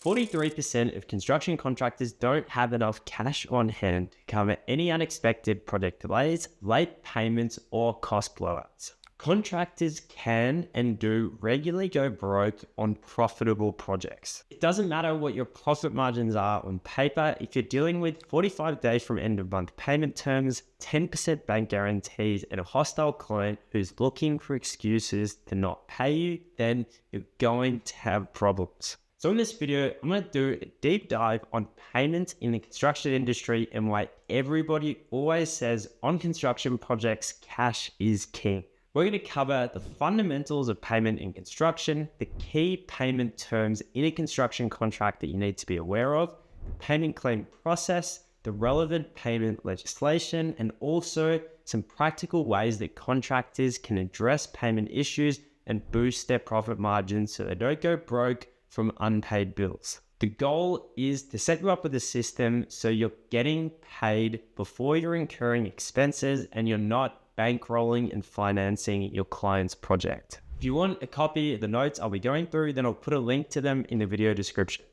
43% of construction contractors don't have enough cash on hand to cover any unexpected project delays, late payments, or cost blowouts. Contractors can and do regularly go broke on profitable projects. It doesn't matter what your profit margins are on paper. If you're dealing with 45 days from end of month payment terms, 10% bank guarantees, and a hostile client who's looking for excuses to not pay you, then you're going to have problems. So in this video, I'm going to do a deep dive on payments in the construction industry and why everybody always says on construction projects, cash is king. We're going to cover the fundamentals of payment in construction, the key payment terms in a construction contract that you need to be aware of, the payment claim process, the relevant payment legislation, and also some practical ways that contractors can address payment issues and boost their profit margins so they don't go broke from unpaid bills. The goal is to set you up with a system so you're getting paid before you're incurring expenses and you're not bankrolling and financing your client's project. If you want a copy of the notes I'll be going through, then I'll put a link to them in the video description.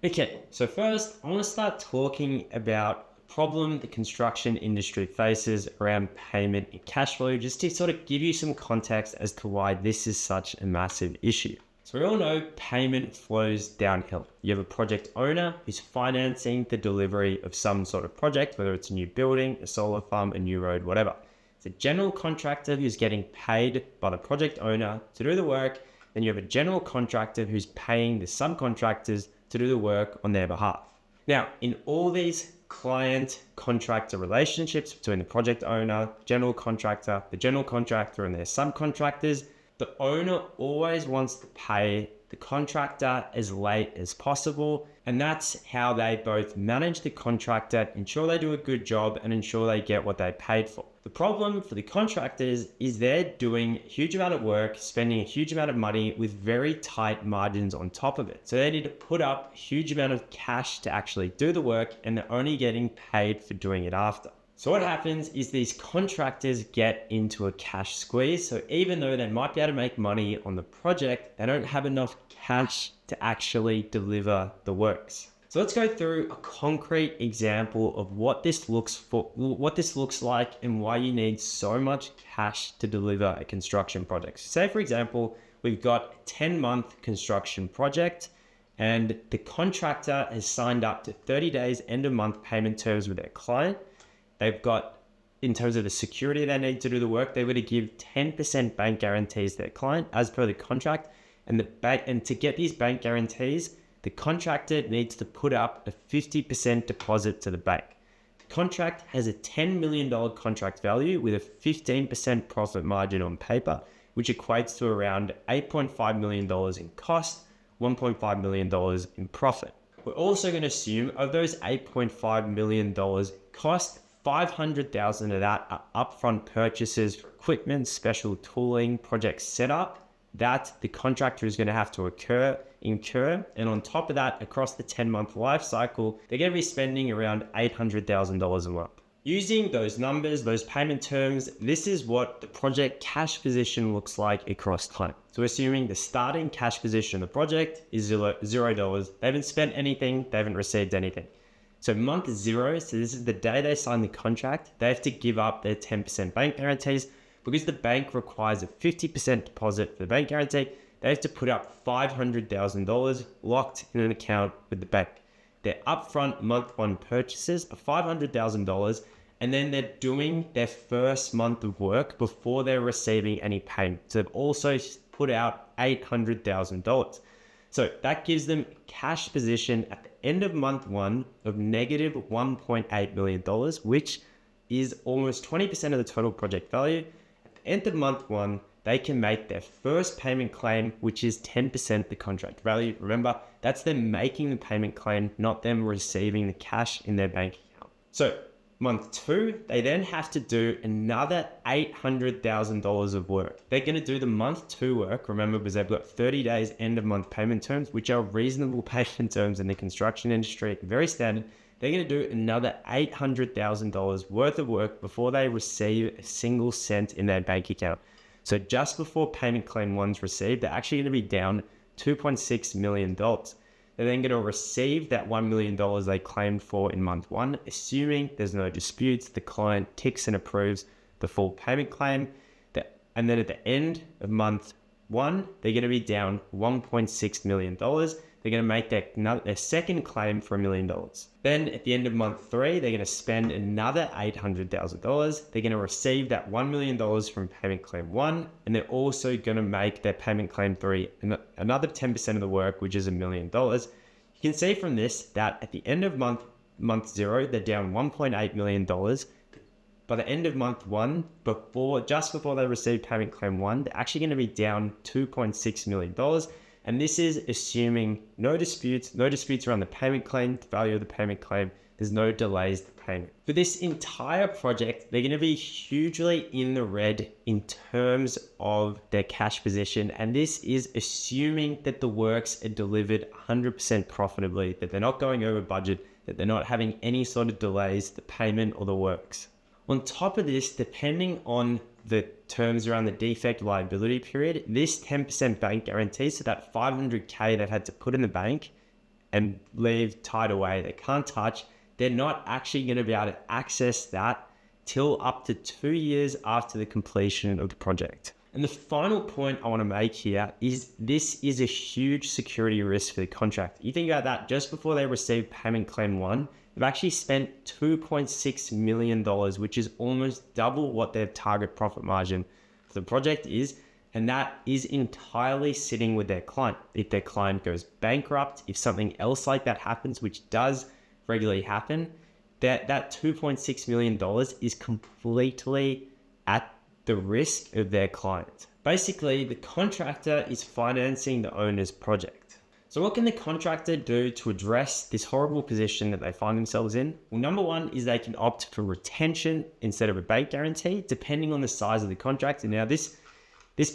Okay, so first I want to start talking about the problem the construction industry faces around payment and cash flow, just to sort of give you some context as to why this is such a massive issue. So we all know payment flows downhill. You have a project owner who's financing the delivery of some sort of project, whether it's a new building, a solar farm, a new road, whatever. It's a general contractor who's getting paid by the project owner to do the work. Then you have a general contractor who's paying the subcontractors to do the work on their behalf. Now, in all these client-contractor relationships between the project owner, general contractor, the general contractor, and their subcontractors, the owner always wants to pay the contractor as late as possible, and that's how they both manage the contractor, ensure they do a good job, and ensure they get what they paid for. The problem for the contractors is they're doing a huge amount of work, spending a huge amount of money with very tight margins on top of it. So they need to put up a huge amount of cash to actually do the work, and they're only getting paid for doing it after. So what happens is these contractors get into a cash squeeze. So even though they might be able to make money on the project, they don't have enough cash to actually deliver the works. So let's go through a concrete example of what this looks like and why you need so much cash to deliver a construction project. So say for example, we've got a 10-month construction project and the contractor has signed up to 30 days end of month payment terms with their client. They've got, in terms of the security they need to do the work, they're going to give 10% bank guarantees to their client as per the contract. And to get these bank guarantees, the contractor needs to put up a 50% deposit to the bank. The contract has a $10 million contract value with a 15% profit margin on paper, which equates to around $8.5 million in cost, $1.5 million in profit. We're also going to assume of those $8.5 million cost, 500,000 of that are upfront purchases for equipment, special tooling, project setup that the contractor is going to have to incur. And on top of that, across the 10-month life cycle, they're going to be spending around $800,000 a month. Using those numbers, those payment terms, this is what the project cash position looks like across time. So assuming the starting cash position of the project is $0. They haven't spent anything, they haven't received anything. So month 0, so this is the day they sign the contract, they have to give up their 10% bank guarantees. Because the bank requires a 50% deposit for the bank guarantee, they have to put up $500,000 locked in an account with the bank. Their upfront month 1 purchases are $500,000, and then they're doing their first month of work before they're receiving any payment. So they've also put out $800,000. So that gives them a cash position at the end of month 1 of negative $1.8 million, which is almost 20% of the total project value. At the end of month 1, they can make their first payment claim, which is 10% of the contract value. Remember, that's them making the payment claim, not them receiving the cash in their bank account. So month 2, they then have to do another $800,000 of work. They're going to do the month 2 work, remember, because they've got 30 days end of month payment terms, which are reasonable payment terms in the construction industry, very standard. They're going to do another $800,000 worth of work before they receive a single cent in their bank account. So just before payment claim 1's received, they're actually going to be down $2.6 million. They're then going to receive that $1 million they claimed for in month one, assuming there's no disputes, the client ticks and approves the full payment claim. And then at the end of month one, they're going to be down $1.6 million. They're going to make their second claim for $1 million. Then at the end of month three, they're going to spend another $800,000. They're going to receive that $1 million from payment claim one, and they're also going to make their payment claim three another 10% of the work, which is $1 million. You can see from this that at the end of month zero, they're down $1.8 million. By the end of month one, just before they receive payment claim one, they're actually going to be down $2.6 million. And this is assuming no disputes around the payment claim, the value of the payment claim. There's no delays to payment. For this entire project, they're going to be hugely in the red in terms of their cash position. And this is assuming that the works are delivered 100% profitably, that they're not going over budget, that they're not having any sort of delays to payment or the works. On top of this, depending on the terms around the defect liability period, this 10% bank guarantee, so that $500K they've had to put in the bank and leave tied away, they can't touch, they're not actually going to be able to access that till up to 2 years after the completion of the project. And the final point I want to make here is this is a huge security risk for the contractor. You think about that, just before they receive payment claim one, they've actually spent $2.6 million, which is almost double what their target profit margin for the project is. And that is entirely sitting with their client. If their client goes bankrupt, if something else like that happens, which does regularly happen, that $2.6 million is completely at the risk of their client. Basically, the contractor is financing the owner's project. So what can the contractor do to address this horrible position that they find themselves in? Well, number one is they can opt for retention instead of a bank guarantee, depending on the size of the contractor. Now, this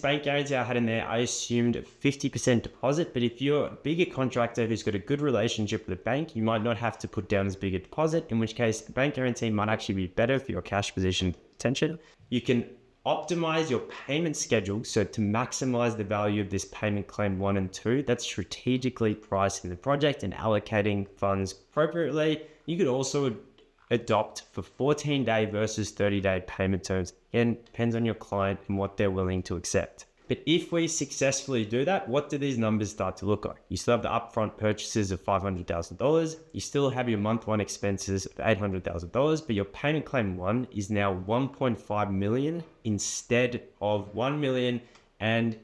bank guarantee I had in there, I assumed a 50% deposit, but if you're a bigger contractor who's got a good relationship with a bank, you might not have to put down as big a deposit, in which case the bank guarantee might actually be better for your cash position retention. You can optimize your payment schedule, so to maximize the value of this payment claim 1 and 2, that's strategically pricing the project and allocating funds appropriately. You could also adopt for 14-day versus 30-day payment terms. Again, depends on your client and what they're willing to accept. But if we successfully do that, what do these numbers start to look like? You still have the upfront purchases of $500,000. You still have your month one expenses of $800,000, but your payment claim one is now $1.5 million instead of $1 million. And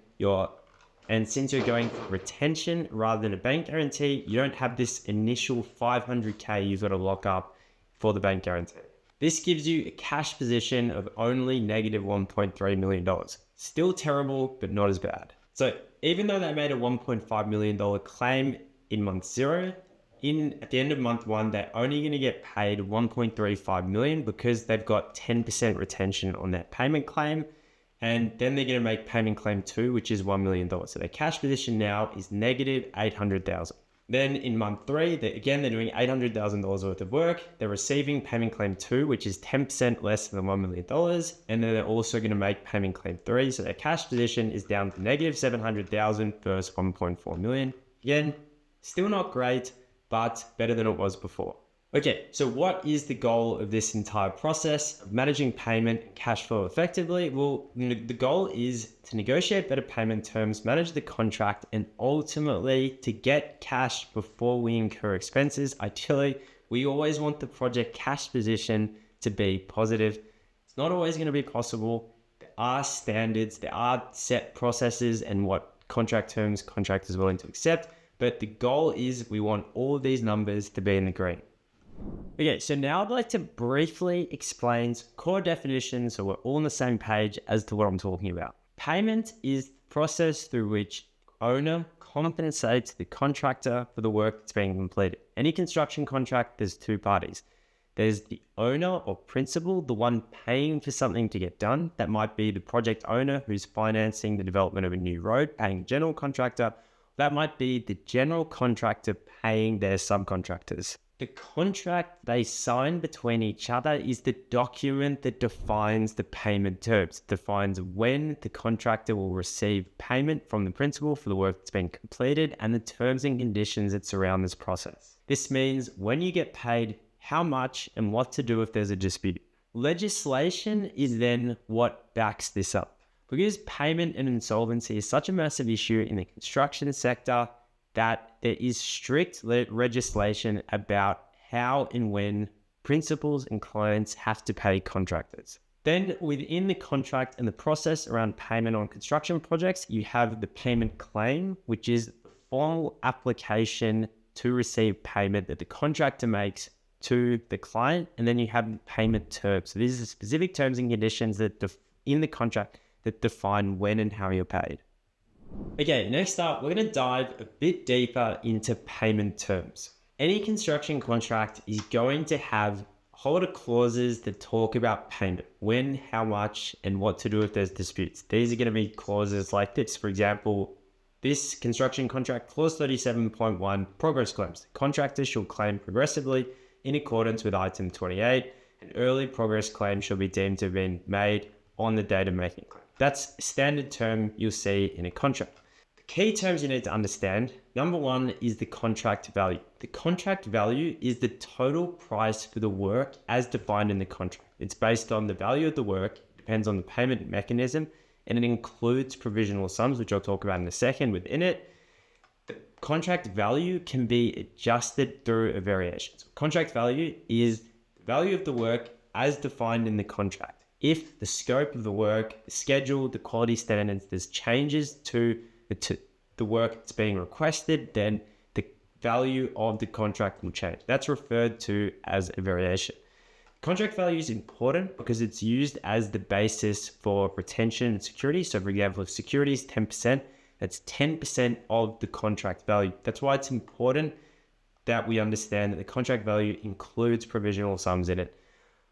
since you're going for retention rather than a bank guarantee, you don't have this initial $500K you've got to lock up for the bank guarantee. This gives you a cash position of only negative $1.3 million. Still terrible, but not as bad. So even though they made a $1.5 million claim in month zero, at the end of month one, they're only going to get paid $1.35 million because they've got 10% retention on that payment claim. And then they're going to make payment claim 2, which is $1 million. So their cash position now is negative $800,000. Then in month 3, they're doing $800,000 worth of work. They're receiving payment claim 2, which is 10% less than $1 million. And then they're also going to make payment claim 3. So their cash position is down to negative $700,000 versus $1.4 million. Again, still not great, but better than it was before. Okay, so what is the goal of this entire process of managing payment and cash flow effectively? Well, the goal is to negotiate better payment terms, manage the contract, and ultimately to get cash before we incur expenses. Ideally, we always want the project cash position to be positive. It's not always going to be possible. There are standards, there are set processes and what contract terms contractors are willing to accept, but the goal is we want all of these numbers to be in the green. Okay, so now I'd like to briefly explain core definitions so we're all on the same page as to what I'm talking about. Payment is the process through which owner compensates the contractor for the work that's being completed. Any construction contract, there's two parties. There's the owner or principal, the one paying for something to get done. That might be the project owner who's financing the development of a new road, paying general contractor. That might be the general contractor paying their subcontractors. The contract they sign between each other is the document that defines the payment terms, defines when the contractor will receive payment from the principal for the work that's been completed and the terms and conditions that surround this process. This means when you get paid, how much, and what to do if there's a dispute. Legislation is then what backs this up. Because payment and insolvency is such a massive issue in the construction sector, that there is strict legislation about how and when principals and clients have to pay contractors. Then within the contract and the process around payment on construction projects, you have the payment claim, which is the formal application to receive payment that the contractor makes to the client. And then you have payment terms. So these are specific terms and conditions that in the contract that define when and how you're paid. Okay, next up, we're going to dive a bit deeper into payment terms. Any construction contract is going to have a whole lot of clauses that talk about payment, when, how much, and what to do if there's disputes. These are going to be clauses like this. For example, this construction contract, clause 37.1, progress claims. Contractors shall claim progressively in accordance with item 28. An early progress claim shall be deemed to have been made on the date of making claim. That's a standard term you'll see in a contract. The key terms you need to understand, number one is the contract value. The contract value is the total price for the work as defined in the contract. It's based on the value of the work, depends on the payment mechanism, and it includes provisional sums, which I'll talk about in a second within it. The contract value can be adjusted through a variation. So contract value is the value of the work as defined in the contract. If the scope of the work, the schedule, the quality standards, there's changes to the work that's being requested, then the value of the contract will change. That's referred to as a variation. Contract value is important because it's used as the basis for retention and security. So for example, if security is 10%, that's 10% of the contract value. That's why it's important that we understand that the contract value includes provisional sums in it.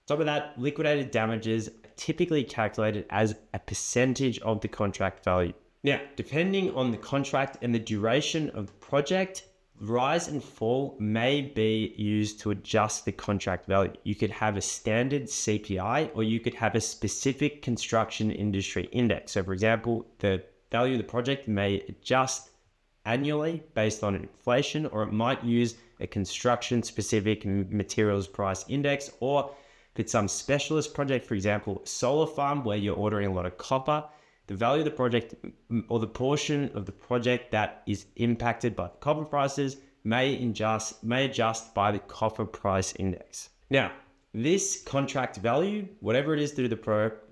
On top of that, liquidated damages are typically calculated as a percentage of the contract value. Now, depending on the contract and the duration of the project, rise and fall may be used to adjust the contract value. You could have a standard CPI or you could have a specific construction industry index. So for example, the value of the project may adjust annually based on inflation, or it might use a construction specific materials price index, or if it's some specialist project, for example, a solar farm where you're ordering a lot of copper, the value of the project or the portion of the project that is impacted by the copper prices may adjust by the copper price index. Now, this contract value, whatever it is to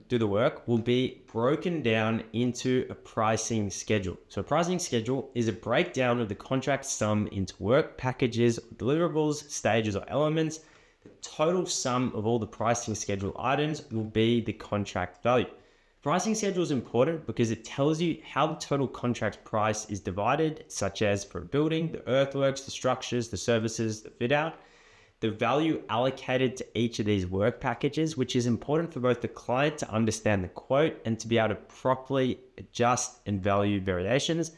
do the work, will be broken down into a pricing schedule. So a pricing schedule is a breakdown of the contract sum into work packages, deliverables, stages, or elements. The total sum of all the pricing schedule items will be the contract value. Pricing schedule is important because it tells you how the total contract price is divided, such as for a building, the earthworks, the structures, the services, the fit out, the value allocated to each of these work packages, which is important for both the client to understand the quote and to be able to properly adjust and value variations.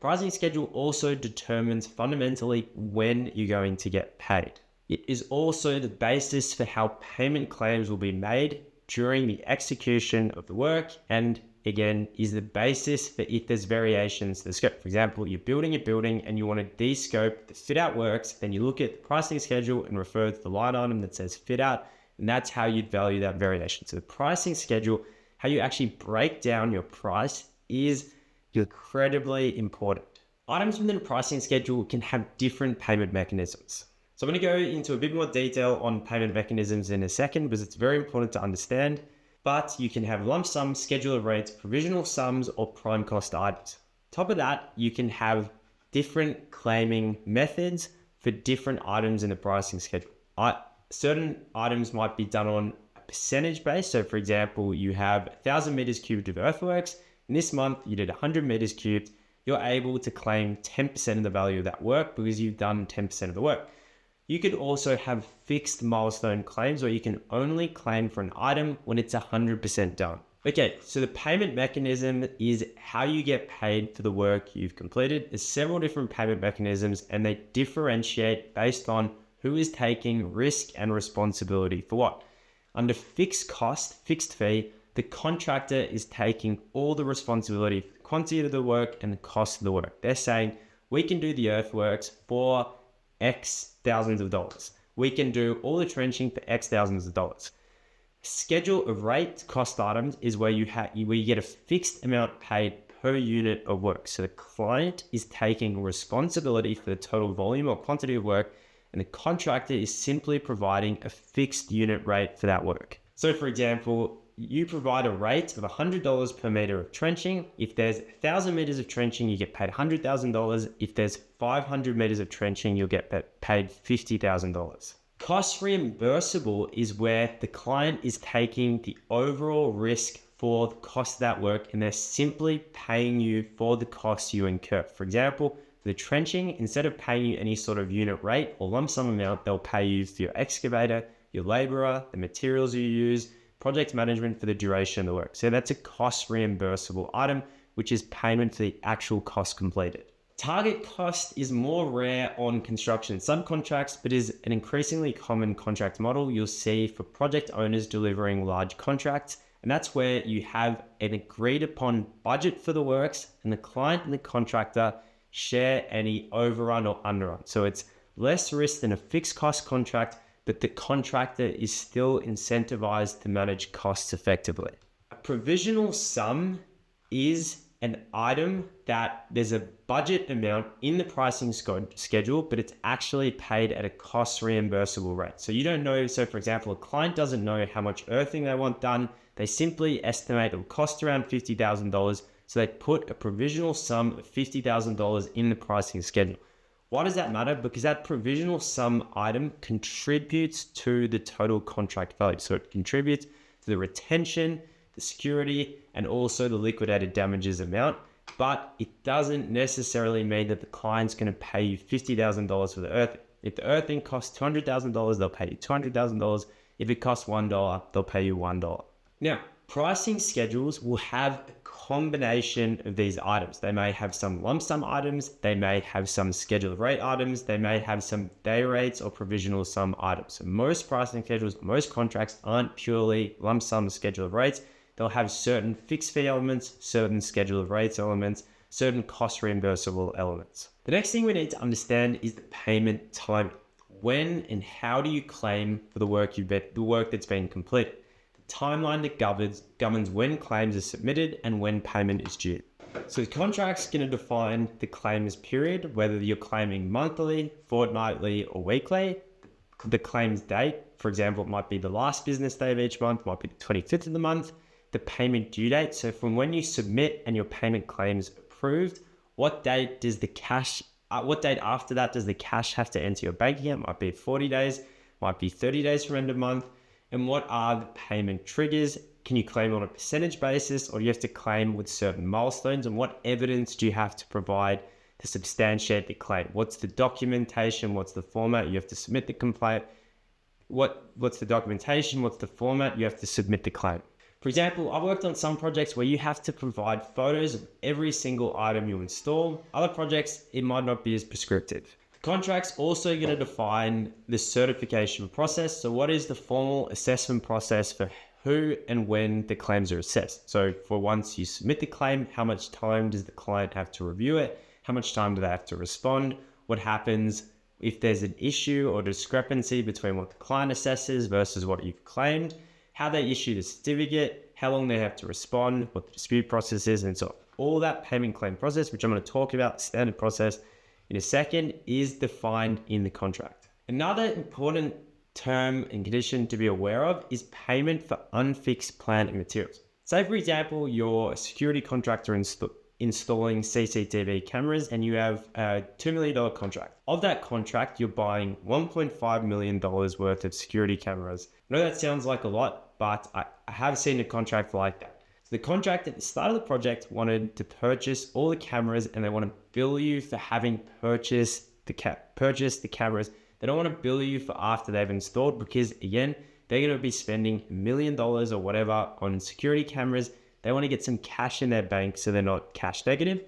Pricing schedule also determines fundamentally when you're going to get paid. It is also the basis for how payment claims will be made during the execution of the work, and again, is the basis for if there's variations to the scope. For example, you're building a building and you want to de-scope the fit out works, then you look at the pricing schedule and refer to the line item that says fit out, and that's how you'd value that variation. So the pricing schedule, how you actually break down your price, is incredibly important. Items within a pricing schedule can have different payment mechanisms. So I'm going to go into a bit more detail on payment mechanisms in a second because it's very important to understand, but you can have lump sum, schedule of rates, provisional sums, or prime cost items. Top of that, you can have different claiming methods for different items in the pricing schedule. Certain items might be done on a percentage base. So for example, you have 1,000 meters cubed of earthworks. And this month you did 100 meters cubed. You're able to claim 10% of the value of that work because you've done 10% of the work. You could also have fixed milestone claims where you can only claim for an item when it's 100% done. Okay, so the payment mechanism is how you get paid for the work you've completed. There's several different payment mechanisms and they differentiate based on Who is taking risk and responsibility for what? Under fixed cost, fixed fee, the contractor is taking all the responsibility for the quantity of the work and the cost of the work. They're saying, we can do the earthworks for X thousands of dollars. We can do all the trenching for X thousands of dollars. Schedule of rate cost items is where you get a fixed amount paid per unit of work. So the client is taking responsibility for the total volume or quantity of work, and the contractor is simply providing a fixed unit rate for that work. So for example, you provide a rate of $100 per meter of trenching. If there's 1,000 meters of trenching, you get paid $100,000. If there's 500 meters of trenching, you'll get paid $50,000. Cost reimbursable is where the client is taking the overall risk for the cost of that work, and they're simply paying you for the costs you incur. For example, for the trenching, instead of paying you any sort of unit rate or lump sum amount, they'll pay you for your excavator, your laborer, the materials you use, project management for the duration of the work. So that's a cost reimbursable item, which is payment for the actual cost completed. Target cost is more rare on construction subcontracts, but is an increasingly common contract model you'll see for project owners delivering large contracts. And that's where you have an agreed upon budget for the works, and the client and the contractor share any overrun or underrun. So it's less risk than a fixed cost contract, but the contractor is still incentivized to manage costs effectively. A provisional sum is an item that there's a budget amount in the pricing schedule, but it's actually paid at a cost reimbursable rate. So you don't know, so for example, a client doesn't know how much earthing they want done. They simply estimate it will cost around $50,000. So they put a provisional sum of $50,000 in the pricing schedule. Why does that matter? Because that provisional sum item contributes to the total contract value. So it contributes to the retention, the security, and also the liquidated damages amount. But it doesn't necessarily mean that the client's going to pay you $50,000 for the earthing. If the earthing costs $200,000, they'll pay you $200,000. If it costs $1, they'll pay you $1. Now, pricing schedules will have a combination of these items. They may have some lump sum items, they may have some scheduled rate items, they may have some day rates or provisional sum items. So most pricing schedules, most contracts aren't purely lump sum scheduled rates. They'll have certain fixed fee elements, certain scheduled rates elements, certain cost reimbursable elements. The next thing we need to understand is the payment timing. When and how do you claim for the work that's been completed? The timeline that governs when claims are submitted and when payment is due. So the contract's going to define the claims period, whether you're claiming monthly, fortnightly, or weekly. The claims date, for example, it might be the last business day of each month, might be the 25th of the month. The payment due date, so from when you submit and your payment claims approved, what date after that does the cash have to enter your bank account? Might be 40 days, might be 30 days from end of month. And what are the payment triggers? Can you claim on a percentage basis, or do you have to claim with certain milestones? And what evidence do you have to provide to substantiate the claim? What's the documentation? What's the format? You have to submit the complaint. What's the documentation? What's the format? You have to submit the claim. For example, I've worked on some projects where you have to provide photos of every single item you install. Other projects, it might not be as prescriptive. The contract's also going to define the certification process. So what is the formal assessment process for who and when the claims are assessed? So for once you submit the claim, how much time does the client have to review it? How much time do they have to respond? What happens if there's an issue or discrepancy between what the client assesses versus what you've claimed? How they issue the certificate, how long they have to respond, what the dispute process is, and so on. All that payment claim process, which I'm going to talk about, standard process, in a second, is defined in the contract. Another important term and condition to be aware of is payment for unfixed plant and materials. Say, for example, you're a security contractor installing CCTV cameras and you have a $2 million contract. Of that contract, you're buying $1.5 million worth of security cameras. I know that sounds like a lot, but I have seen a contract like that. So the contract at the start of the project wanted to purchase all the cameras, and they want to bill you for having purchased the cameras. They don't want to bill you for after they've installed, because again, they're going to be spending $1 million or whatever on security cameras. They want to get some cash in their bank so they're not cash negative.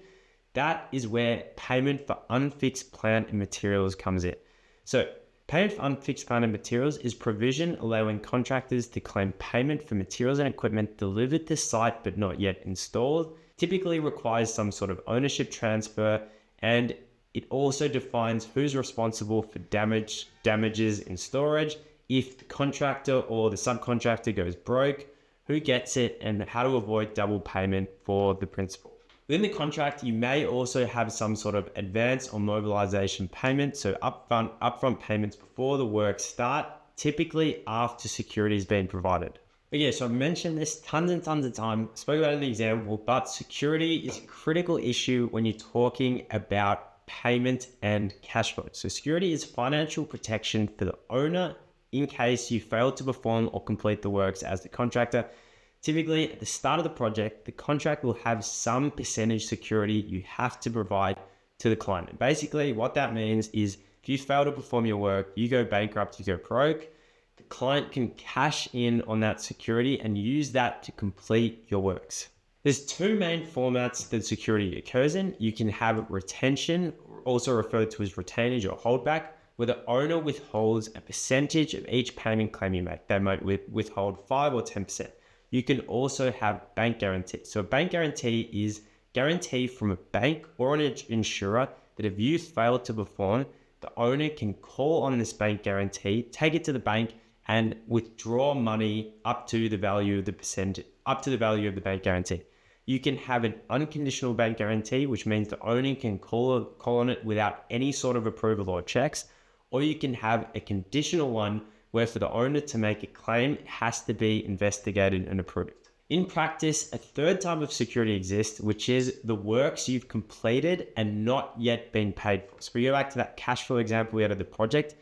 That is where payment for unfixed plant and materials comes in. So Payment for unfixed plant and materials is provision allowing contractors to claim payment for materials and equipment delivered to site but not yet installed. Typically requires some sort of ownership transfer, and it also defines who's responsible for damages in storage. If the contractor or the subcontractor goes broke, who gets it, and how to avoid double payment for the principal. Within the contract, you may also have some sort of advance or mobilization payment, so upfront payments before the work start, typically after security has been provided. But yeah, so I've mentioned this tons and tons of time, spoke about it in the example, but security is a critical issue when you're talking about payment and cash flow. So security is financial protection for the owner in case you fail to perform or complete the works as the contractor. Typically, at the start of the project, the contract will have some percentage security you have to provide to the client. And basically, what that means is if you fail to perform your work, you go bankrupt, you go broke, the client can cash in on that security and use that to complete your works. There's two main formats that security occurs in. You can have retention, also referred to as retainage or holdback, where the owner withholds a percentage of each payment claim you make. They might withhold 5 or 10%. You can also have bank guarantee. So a bank guarantee is guarantee from a bank or an insurer that if you fail to perform, the owner can call on this bank guarantee, take it to the bank, and withdraw money up to the value of the percentage, up to the value of the bank guarantee. You can have an unconditional bank guarantee, which means the owner can call on it without any sort of approval or checks, or you can have a conditional one where for the owner to make a claim, it has to be investigated and approved. In practice, a third type of security exists, which is the works you've completed and not yet been paid for. So we go back to that cash flow example we had of the project.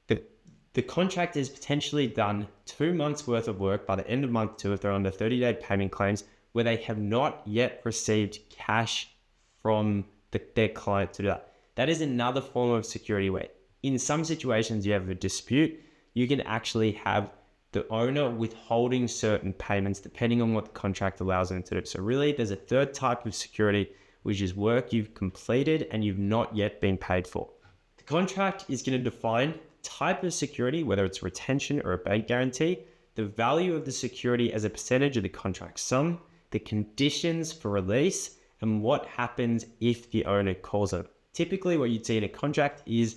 The contract is potentially done 2 months worth of work by the end of month 2 if they're under 30-day payment claims, where they have not yet received cash from their client to do that. That is another form of security where in some situations you have a dispute, you can actually have the owner withholding certain payments depending on what the contract allows them to do. So really there's a third type of security, which is work you've completed and you've not yet been paid for. The contract is going to define type of security, whether it's retention or a bank guarantee, the value of the security as a percentage of the contract sum, the conditions for release, and what happens if the owner calls it. Typically what you'd see in a contract is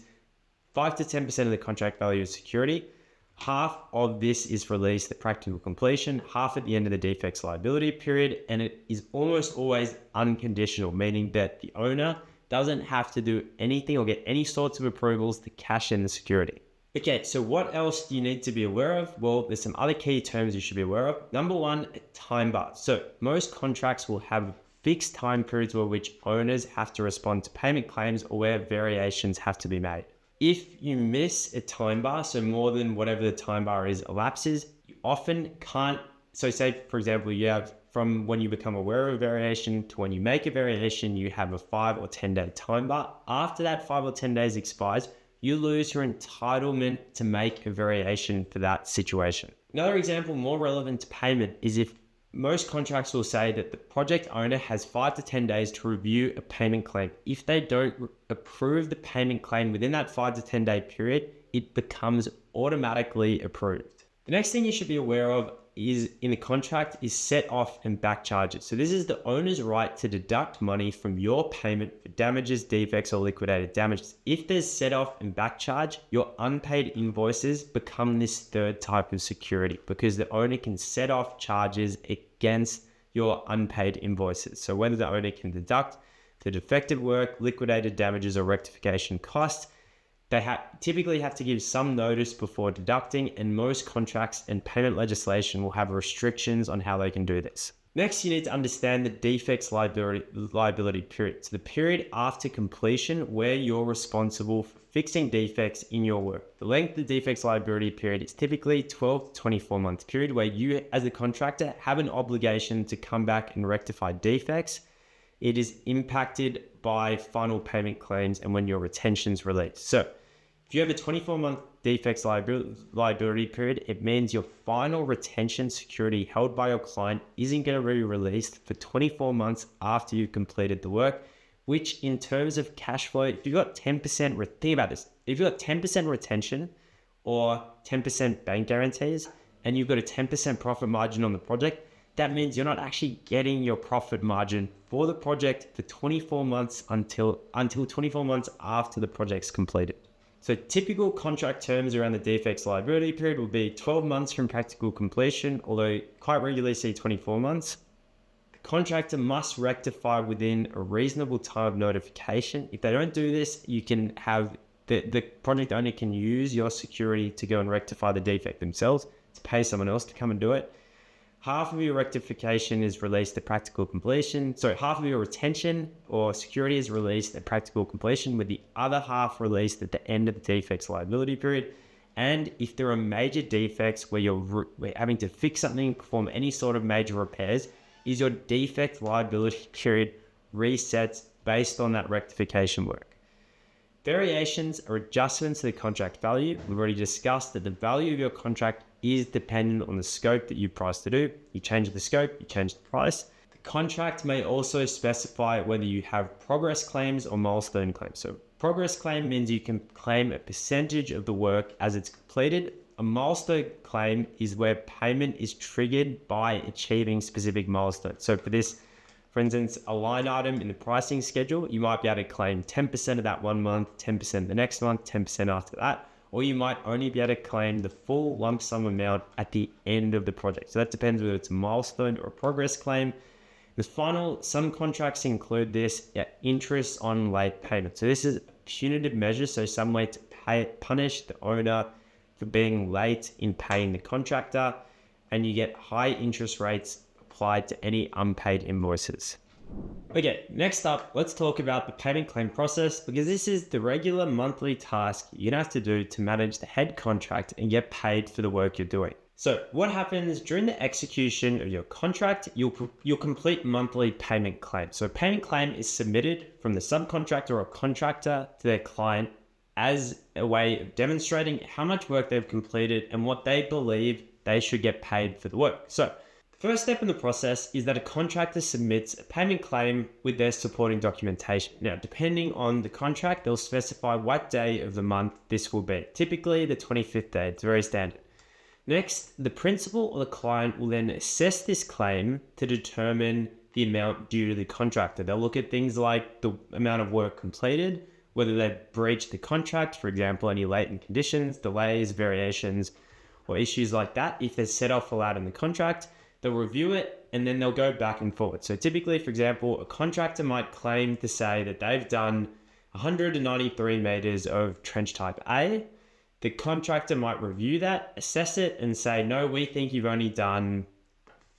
5 to 10% of the contract value is security. Half of this is released at practical completion, half at the end of the defects liability period, and it is almost always unconditional, meaning that the owner doesn't have to do anything or get any sorts of approvals to cash in the security. Okay, so what else do you need to be aware of? Well, there's some other key terms you should be aware of. Number one, a time bar. So most contracts will have fixed time periods where which owners have to respond to payment claims or where variations have to be made. If you miss a time bar, so more than whatever the time bar is elapses, you often can't. So say, for example, you have from when you become aware of a variation to when you make a variation, you have a 5 or 10 day time bar. After that 5 or 10 days expires, you lose your entitlement to make a variation for that situation. Another example more relevant to payment is if most contracts will say that the project owner has 5 to 10 days to review a payment claim. If they don't approve the payment claim within that 5 to 10 day period, it becomes automatically approved. The next thing you should be aware of is in the contract is set off and back charges. So this is the owner's right to deduct money from your payment for damages, defects, or liquidated damages. If there's set off and back charge, your unpaid invoices become this third type of security because the owner can set off charges against your unpaid invoices. So whether the owner can deduct the defective work, liquidated damages, or rectification costs, they typically have to give some notice before deducting, and most contracts and payment legislation will have restrictions on how they can do this. Next, you need to understand the defects liability period. So the period after completion where you're responsible for fixing defects in your work. The length of the defects liability period is typically 12 to 24 month period where you as a contractor have an obligation to come back and rectify defects. It is impacted by final payment claims and when your retention's released. So if you have a 24-month defects liability period, it means your final retention security held by your client isn't going to be released for 24 months after you've completed the work, which in terms of cash flow, if you've got 10%, think about this, if you've got 10% retention or 10% bank guarantees, and you've got a 10% profit margin on the project, that means you're not actually getting your profit margin for the project for 24 months until 24 months after the project's completed. So typical contract terms around the defects liability period will be 12 months from practical completion, although quite regularly see 24 months. The contractor must rectify within a reasonable time of notification. If they don't do this, you can have the project owner can use your security to go and rectify the defect themselves, to pay someone else to come and do it. Half of your rectification is released at practical completion. So half of your retention or security is released at practical completion, with the other half released at the end of the defects liability period. And if there are major defects where you're having to fix something, perform any sort of major repairs, is your defect liability period resets based on that rectification work. Variations are adjustments to the contract value. We've already discussed that the value of your contract is dependent on the scope that you price to do. You change the scope, you change the price. The contract may also specify whether you have progress claims or milestone claims. So progress claim means you can claim a percentage of the work as it's completed. A milestone claim is where payment is triggered by achieving specific milestones. So for instance, a line item in the pricing schedule, you might be able to claim 10% of that 1 month, 10% the next month, 10% after that, or you might only be able to claim the full lump sum amount at the end of the project. So that depends whether it's a milestone or a progress claim. Some contracts include this interest on late payment. So this is a punitive measure, so some way to punish the owner for being late in paying the contractor, and you get high interest rates applied to any unpaid invoices. Okay, next up, let's talk about the payment claim process, because this is the regular monthly task you're gonna have to do to manage the head contract and get paid for the work you're doing. So what happens during the execution of your contract, you'll complete monthly payment claim. So a payment claim is submitted from the subcontractor or contractor to their client as a way of demonstrating how much work they've completed and what they believe they should get paid for the work. So first step in the process is that a contractor submits a payment claim with their supporting documentation. Now, depending on the contract, they'll specify what day of the month this will be. Typically the 25th day, it's very standard. Next, the principal or the client will then assess this claim to determine the amount due to the contractor. They'll look at things like the amount of work completed, whether they've breached the contract, for example, any latent conditions, delays, variations, or issues like that. If there's set off allowed in the contract, they'll review it and then they'll go back and forward. So typically, for example, a contractor might claim to say that they've done 193 meters of trench type A. The contractor might review that, assess it, and say, no, we think you've only done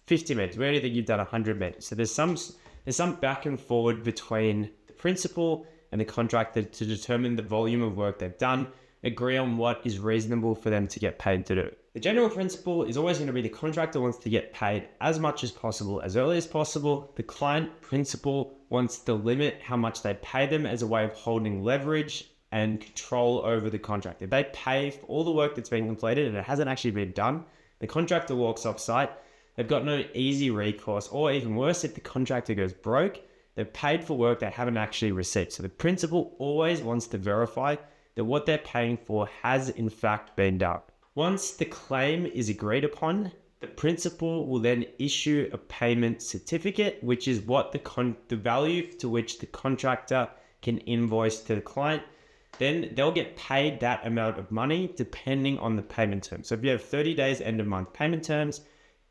50 meters. We only think you've done 100 meters. So there's some back and forward between the principal and the contractor to determine the volume of work they've done, agree on what is reasonable for them to get paid to do. The general principle is always going to be the contractor wants to get paid as much as possible, as early as possible. The client principal wants to limit how much they pay them as a way of holding leverage and control over the contract. If they pay for all the work that's been completed and it hasn't actually been done, the contractor walks off site, they've got no easy recourse, or even worse, if the contractor goes broke, they've paid for work they haven't actually received. So the principal always wants to verify that what they're paying for has in fact been done. Once the claim is agreed upon, the principal will then issue a payment certificate, which is what the value to which the contractor can invoice to the client. Then they'll get paid that amount of money depending on the payment term. So if you have 30 days end of month payment terms,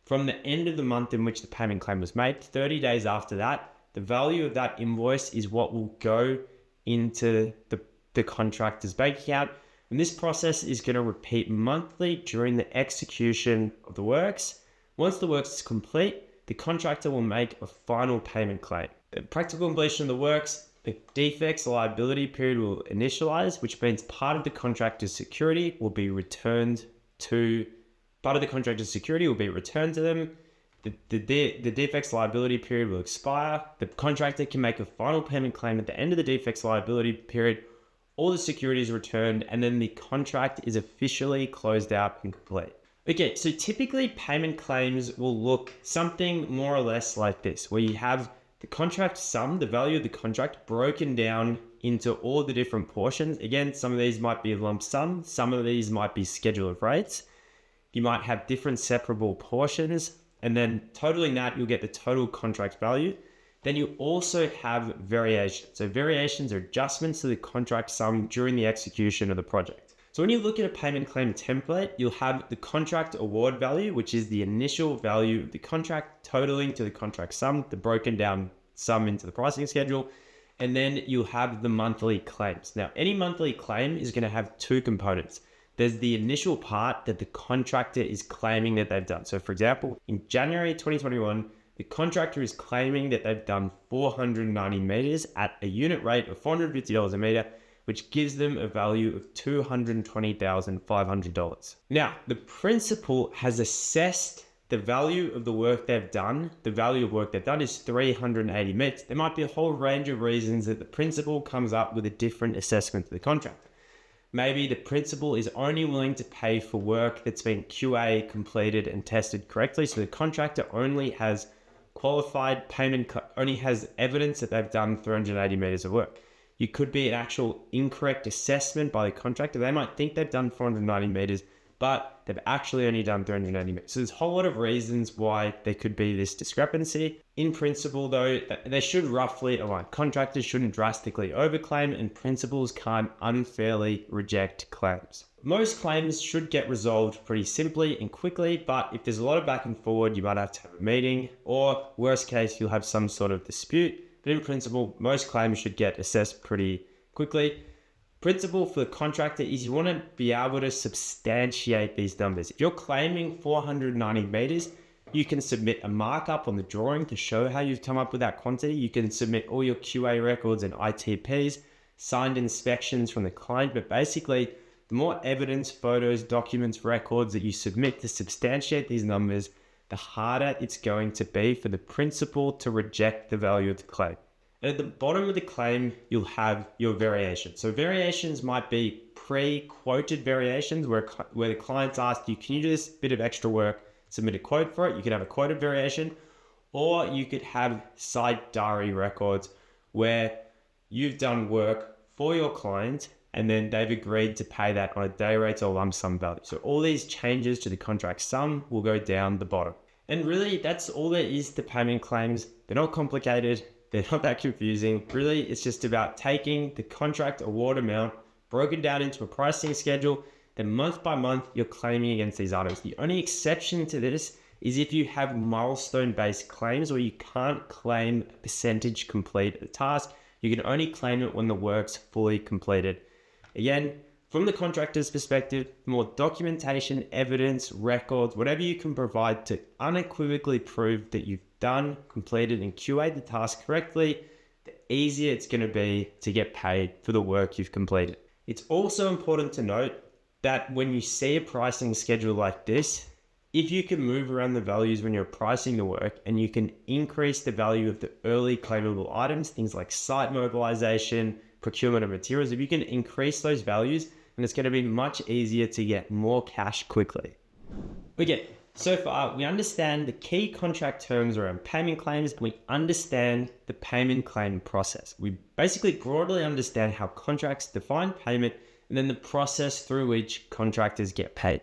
from the end of the month in which the payment claim was made, 30 days after that, the value of that invoice is what will go into the contractor's bank account. And this process is going to repeat monthly during the execution of the works. Once the works is complete, the contractor will make a final payment claim. At practical completion of the works, the defects liability period will initialize, which means part of the contractor's security will be returned to them. The defects liability period will expire. The contractor can make a final payment claim at the end of the defects liability period. All the security is returned, and then the contract is officially closed out and complete. Okay, so typically payment claims will look something more or less like this, where you have the contract sum, the value of the contract broken down into all the different portions. Again, some of these might be a lump sum, some of these might be schedule of rates. You might have different separable portions, and then totaling that, you'll get the total contract value. Then you also have variations. So variations are adjustments to the contract sum during the execution of the project. So when you look at a payment claim template, you'll have the contract award value, which is the initial value of the contract totaling to the contract sum, the broken down sum into the pricing schedule. And then you'll have the monthly claims. Now, any monthly claim is going to have two components. There's the initial part that the contractor is claiming that they've done. So for example, in January 2021, the contractor is claiming that they've done 490 meters at a unit rate of $450 a meter, which gives them a value of $220,500. Now, the principal has assessed the value of the work they've done. The value of work they've done is 380 meters. There might be a whole range of reasons that the principal comes up with a different assessment to the contractor. Maybe the principal is only willing to pay for work that's been QA completed and tested correctly. So the contractor only has qualified payment, only has evidence that they've done 380 meters of work. You could be an actual incorrect assessment by the contractor. They might think they've done 490 meters, but they've actually only done 380 meters. So there's a whole lot of reasons why there could be this discrepancy. In principle though, they should roughly align. Contractors shouldn't drastically overclaim, and principals can't unfairly reject claims. Most claims should get resolved pretty simply and quickly, but if there's a lot of back and forward, you might have to have a meeting, or worst case, you'll have some sort of dispute. But in principle, most claims should get assessed pretty quickly. Principle for the contractor is you want to be able to substantiate these numbers. If you're claiming 490 meters, you can submit a markup on the drawing to show how you've come up with that quantity. You can submit all your QA records and ITPs, signed inspections from the client, but basically, the more evidence, photos, documents, records that you submit to substantiate these numbers, the harder it's going to be for the principal to reject the value of the claim. And at the bottom of the claim, you'll have your variations. So variations might be pre-quoted variations where the client's asked you, can you do this bit of extra work, submit a quote for it? You could have a quoted variation, or you could have site diary records where you've done work for your client and then they've agreed to pay that on a day rate or lump sum value. So all these changes to the contract sum will go down the bottom. And really, that's all there is to payment claims. They're not complicated. They're not that confusing. Really, it's just about taking the contract award amount, broken down into a pricing schedule, then month by month, you're claiming against these items. The only exception to this is if you have milestone-based claims where you can't claim a percentage complete of the task. You can only claim it when the work's fully completed. Again, from the contractor's perspective, the more documentation, evidence, records, whatever you can provide to unequivocally prove that you've done, completed, and QA'd the task correctly, the easier it's going to be to get paid for the work you've completed. It's also important to note that when you see a pricing schedule like this, if you can move around the values when you're pricing the work and you can increase the value of the early claimable items, things like site mobilization, procurement of materials, if you can increase those values, then it's going to be much easier to get more cash quickly. Okay, so far we understand the key contract terms around payment claims, and we understand the payment claim process. We basically broadly understand how contracts define payment and then the process through which contractors get paid.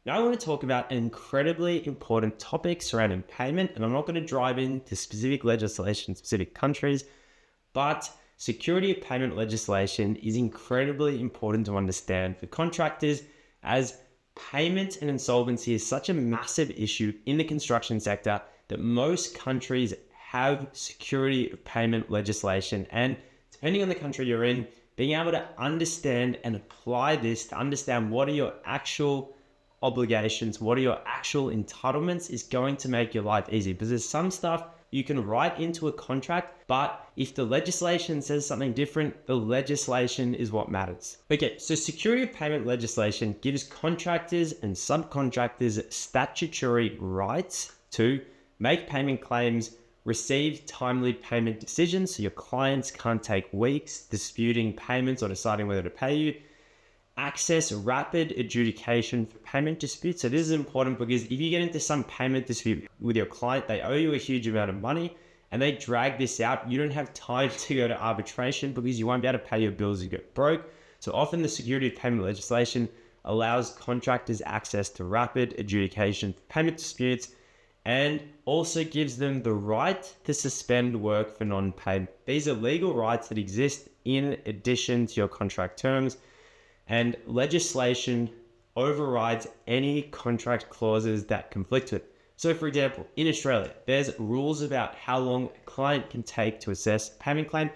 Now I want to talk about an incredibly important topic surrounding payment, and I'm not going to drive into specific legislation, specific countries, but security of payment legislation is incredibly important to understand for contractors, as payment and insolvency is such a massive issue in the construction sector that most countries have security of payment legislation. And depending on the country you're in, being able to understand and apply this to understand what are your actual obligations, what are your actual entitlements, is going to make your life easy, because there's some stuff you can write into a contract, but if the legislation says something different, the legislation is what matters. Okay, so security of payment legislation gives contractors and subcontractors statutory rights to make payment claims, receive timely payment decisions, so your clients can't take weeks disputing payments or deciding whether to pay you, access rapid adjudication for payment disputes. So this is important because if you get into some payment dispute with your client, they owe you a huge amount of money and they drag this out, you don't have time to go to arbitration because you won't be able to pay your bills as you get broke. So often the security of payment legislation allows contractors access to rapid adjudication of payment disputes and also gives them the right to suspend work for non-payment. These are legal rights that exist in addition to your contract terms, and legislation overrides any contract clauses that conflict with it. So for example, in Australia, there's rules about how long a client can take to assess a payment claim.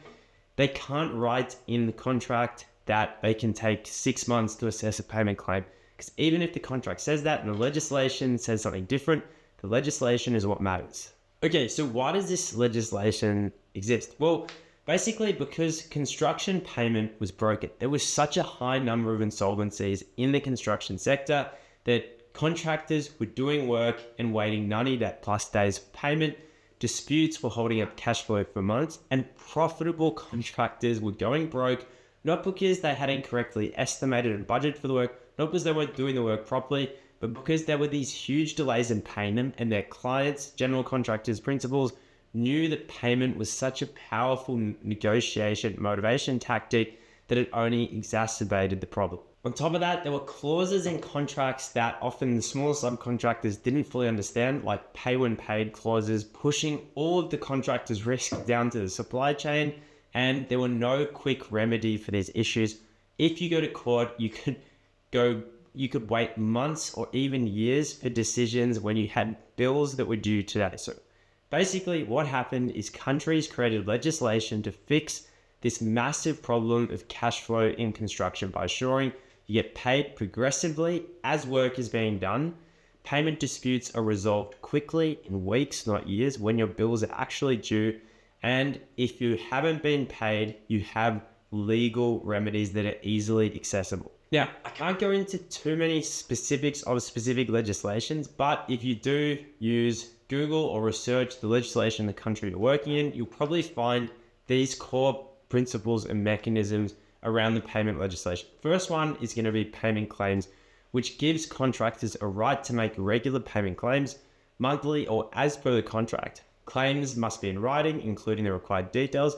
They can't write in the contract that they can take 6 months to assess a payment claim, because even if the contract says that and the legislation says something different, the legislation is what matters. Okay, so why does this legislation exist? Well, basically because construction payment was broken. There was such a high number of insolvencies in the construction sector that contractors were doing work and waiting 90+ days for payment. Disputes were holding up cash flow for months, and profitable contractors were going broke, not because they hadn't correctly estimated and budgeted for the work, not because they weren't doing the work properly, but because there were these huge delays in paying them, and their clients, general contractors, principals, knew that payment was such a powerful negotiation motivation tactic that it only exacerbated the problem. On top of that, there were clauses in contracts that often the smaller subcontractors didn't fully understand, like pay when paid clauses, pushing all of the contractors' risk down to the supply chain, and there were no quick remedy for these issues. If you go to court, you could wait months or even years for decisions when you had bills that were due today. So basically what happened is countries created legislation to fix this massive problem of cash flow in construction by ensuring you get paid progressively as work is being done. Payment disputes are resolved quickly in weeks, not years, when your bills are actually due. And if you haven't been paid, you have legal remedies that are easily accessible. Now, I can't go into too many specifics of specific legislations, but if you do use Google or research the legislation in the country you're working in, you'll probably find these core principles and mechanisms around the payment legislation. First one is going to be payment claims, which gives contractors a right to make regular payment claims monthly or as per the contract. Claims must be in writing, including the required details,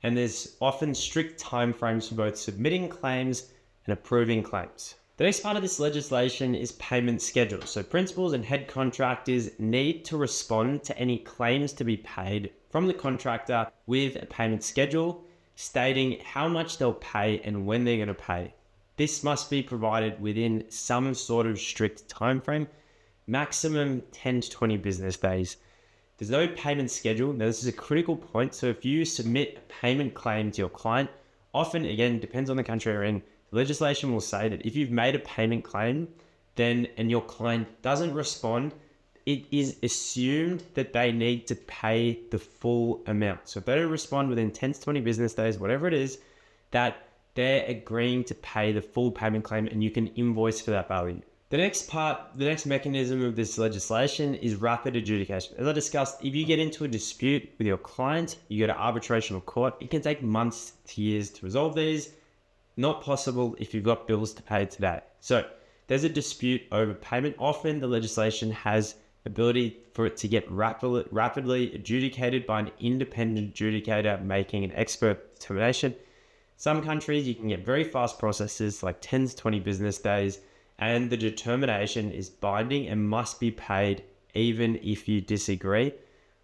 and there's often strict timeframes for both submitting claims and approving claims. The next part of this legislation is payment schedule. So principals and head contractors need to respond to any claims to be paid from the contractor with a payment schedule stating how much they'll pay and when they're going to pay. This must be provided within some sort of strict time frame, maximum 10 to 20 business days. There's no payment schedule. Now, this is a critical point. So if you submit a payment claim to your client, often, again, depends on the country you're in, legislation will say that if you've made a payment claim, and your client doesn't respond, it is assumed that they need to pay the full amount. So if they don't respond within 10 to 20 business days, whatever it is, that they're agreeing to pay the full payment claim and you can invoice for that value. The next mechanism of this legislation is rapid adjudication. As I discussed, if you get into a dispute with your client, you go to arbitration or court, it can take months to years to resolve these. Not possible if you've got bills to pay today. So there's a dispute over payment. Often the legislation has ability for it to get rapidly adjudicated by an independent adjudicator making an expert determination. Some countries you can get very fast processes like 10 to 20 business days, and the determination is binding and must be paid even if you disagree.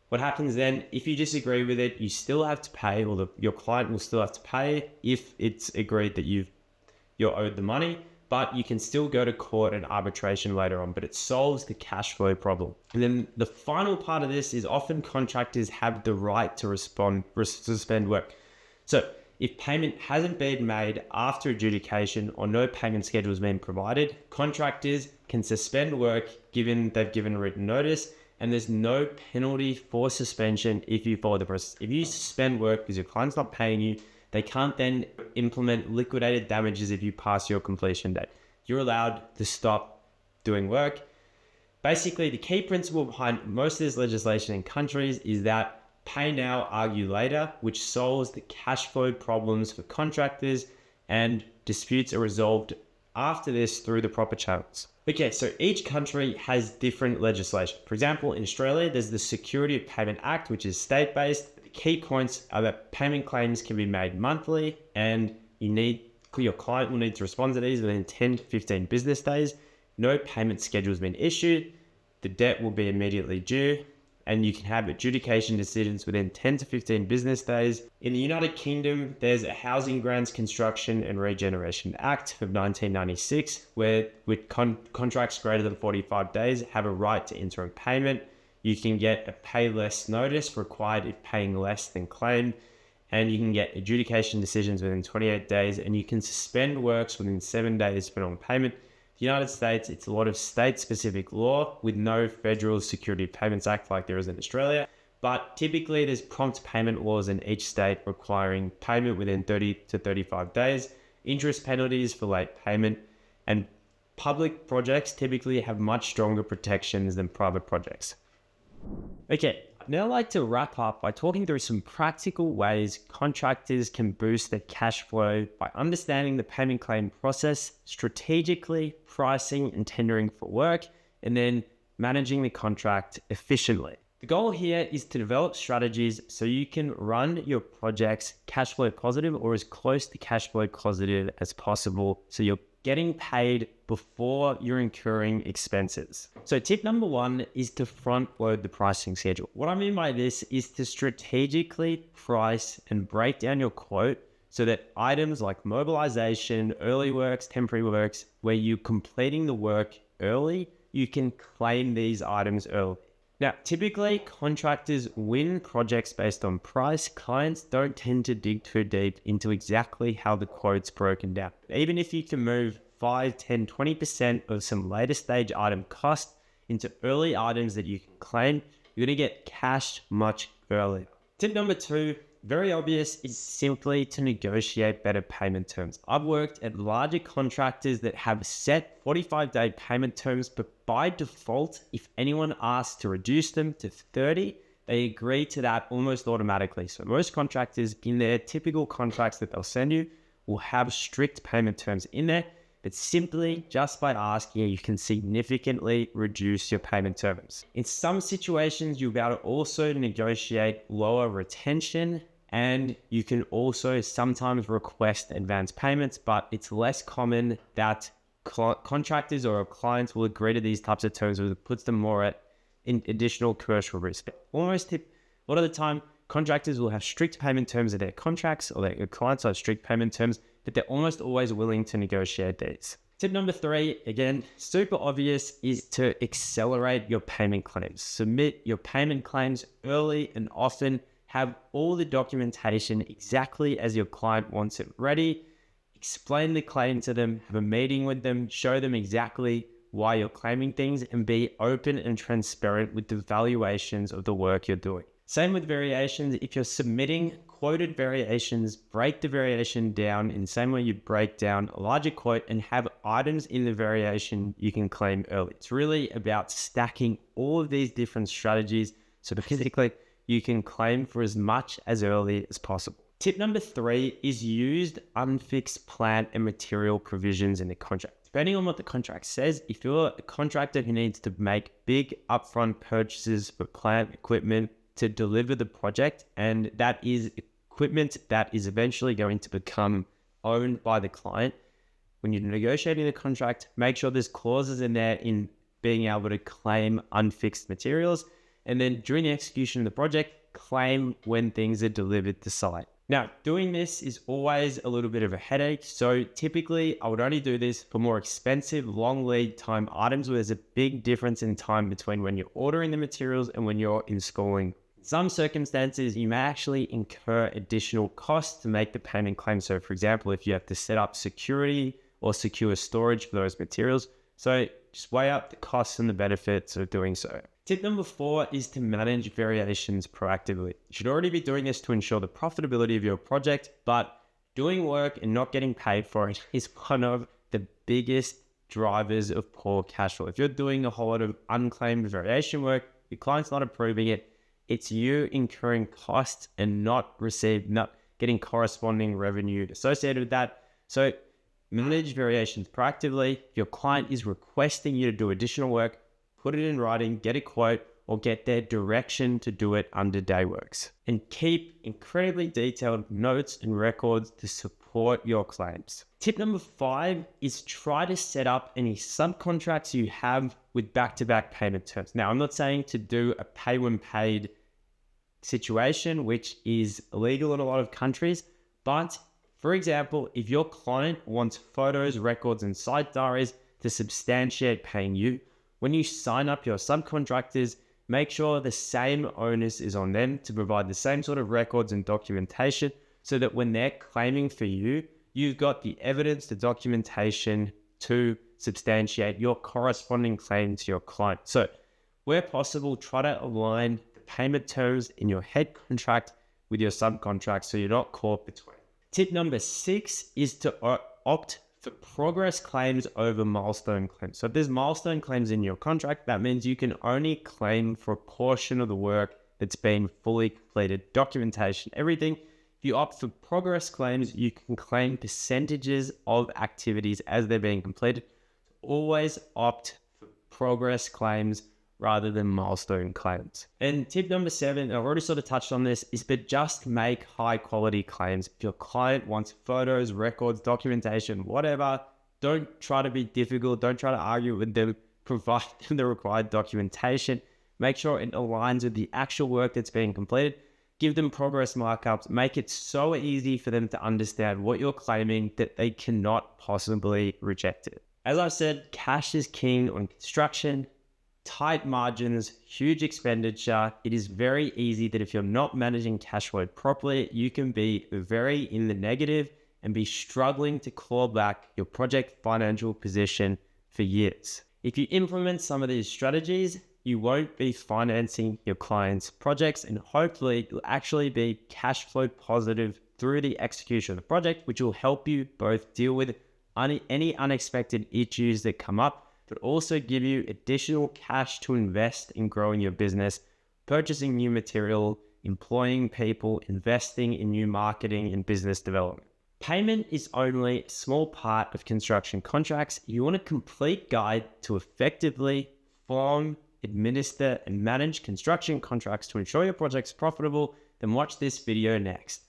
What happens then, if you disagree with it, you still have to pay, or your client will still have to pay if it's agreed that you're owed the money, but you can still go to court and arbitration later on, but it solves the cash flow problem. And then the final part of this is often contractors have the right to suspend work. So if payment hasn't been made after adjudication or no payment schedule has been provided, contractors can suspend work given they've given written notice, and there's no penalty for suspension if you follow the process. If you suspend work because your client's not paying you, they can't then implement liquidated damages if you pass your completion date. You're allowed to stop doing work. Basically, the key principle behind most of this legislation in countries is that pay now, argue later, which solves the cash flow problems for contractors, and disputes are resolved after this through the proper channels. Okay, so each country has different legislation. For example, in Australia, there's the Security of Payment Act, which is state-based. The key points are that payment claims can be made monthly, and your client will need to respond to these within 10 to 15 business days. No payment schedule has been issued. The debt will be immediately due, and you can have adjudication decisions within 10 to 15 business days. In the United Kingdom, there's a Housing Grants Construction and Regeneration Act of 1996, where with contracts greater than 45 days have a right to interim payment. You can get a pay less notice required if paying less than claimed, and you can get adjudication decisions within 28 days, and you can suspend works within 7 days for non-payment. The United States, it's a lot of state-specific law with no federal Security Payments Act like there is in Australia. But typically there's prompt payment laws in each state requiring payment within 30 to 35 days, interest penalties for late payment, and public projects typically have much stronger protections than private projects. Okay, I'd now like to wrap up by talking through some practical ways contractors can boost their cash flow by understanding the payment claim process, strategically pricing and tendering for work, and then managing the contract efficiently. The goal here is to develop strategies so you can run your projects cash flow positive or as close to cash flow positive as possible, so you're getting paid before you're incurring expenses. So tip number one is to front load the pricing schedule. What I mean by this is to strategically price and break down your quote so that items like mobilization, early works, temporary works, where you're completing the work early, you can claim these items early. Now, typically contractors win projects based on price. Clients don't tend to dig too deep into exactly how the quote's broken down. Even if you can move 5, 10, 20% of some later stage item cost into early items that you can claim, you're going to get cash much earlier. Tip number two, very obvious, is simply to negotiate better payment terms. I've worked at larger contractors that have set 45-day payment terms, but by default, if anyone asks to reduce them to 30, they agree to that almost automatically. So most contractors in their typical contracts that they'll send you will have strict payment terms in there, but simply just by asking, you can significantly reduce your payment terms. In some situations, you'll be able to also negotiate lower retention, and you can also sometimes request advance payments, but it's less common that contractors or clients will agree to these types of terms, because it puts them more at additional commercial risk. A lot of the time, contractors will have strict payment terms of their contracts, or their clients have strict payment terms, but they're almost always willing to negotiate these. Tip number three, again, super obvious, is to accelerate your payment claims. Submit your payment claims early and often. Have all the documentation exactly as your client wants it ready. Explain the claim to them, have a meeting with them, show them exactly why you're claiming things, and be open and transparent with the valuations of the work you're doing. Same with variations. If you're submitting quoted variations, break the variation down in the same way you break down a larger quote, and have items in the variation you can claim early. It's really about stacking all of these different strategies so basically you can claim for as much as early as possible. Tip number three is used unfixed plant and material provisions in the contract. Depending on what the contract says, if you're a contractor who needs to make big upfront purchases for plant equipment to deliver the project, and that is equipment that is eventually going to become owned by the client, when you're negotiating the contract, make sure there's clauses in there in being able to claim unfixed materials. And then during the execution of the project, claim when things are delivered to site. Now, doing this is always a little bit of a headache. So typically I would only do this for more expensive, long lead time items where there's a big difference in time between when you're ordering the materials and when you're installing. In some circumstances, you may actually incur additional costs to make the payment claim. So for example, if you have to set up security or secure storage for those materials. So just weigh up the costs and the benefits of doing so. Tip number four is to manage variations proactively. You should already be doing this to ensure the profitability of your project, but doing work and not getting paid for it is one of the biggest drivers of poor cash flow. If you're doing a whole lot of unclaimed variation work, your client's not approving it, it's you incurring costs and not getting corresponding revenue associated with that. So Manage variations proactively. If your client is requesting you to do additional work, put it in writing, get a quote, or get their direction to do it under Dayworks. And keep incredibly detailed notes and records to support your claims. Tip number 5 is try to set up any subcontracts you have with back-to-back payment terms. Now, I'm not saying to do a pay when paid situation, which is illegal in a lot of countries, but for example, if your client wants photos, records, and site diaries to substantiate paying you, when you sign up your subcontractors, make sure the same onus is on them to provide the same sort of records and documentation so that when they're claiming for you, you've got the evidence, the documentation to substantiate your corresponding claim to your client. So where possible, try to align the payment terms in your head contract with your subcontract so you're not caught between. Tip number 6 is to opt for progress claims over milestone claims. So if there's milestone claims in your contract, that means you can only claim for a portion of the work that's been fully completed, documentation, everything. If you opt for progress claims, you can claim percentages of activities as they're being completed. Always opt for progress claims rather than milestone claims. And tip number 7, I've already sort of touched on this, is but just make high quality claims. If your client wants photos, records, documentation, whatever, don't try to be difficult. Don't try to argue with them. Provide them the required documentation. Make sure it aligns with the actual work that's being completed. Give them progress markups. Make it so easy for them to understand what you're claiming that they cannot possibly reject it. As I've said, cash is king on construction. Tight margins, huge expenditure. It is very easy that if you're not managing cash flow properly, you can be very in the negative and be struggling to claw back your project financial position for years. If you implement some of these strategies, you won't be financing your clients' projects, and hopefully you'll actually be cash flow positive through the execution of the project, which will help you both deal with any unexpected issues that come up, but also give you additional cash to invest in growing your business, purchasing new material, employing people, investing in new marketing and business development. Payment is only a small part of construction contracts. If you want a complete guide to effectively form, administer, and manage construction contracts to ensure your project's profitable, then watch this video next.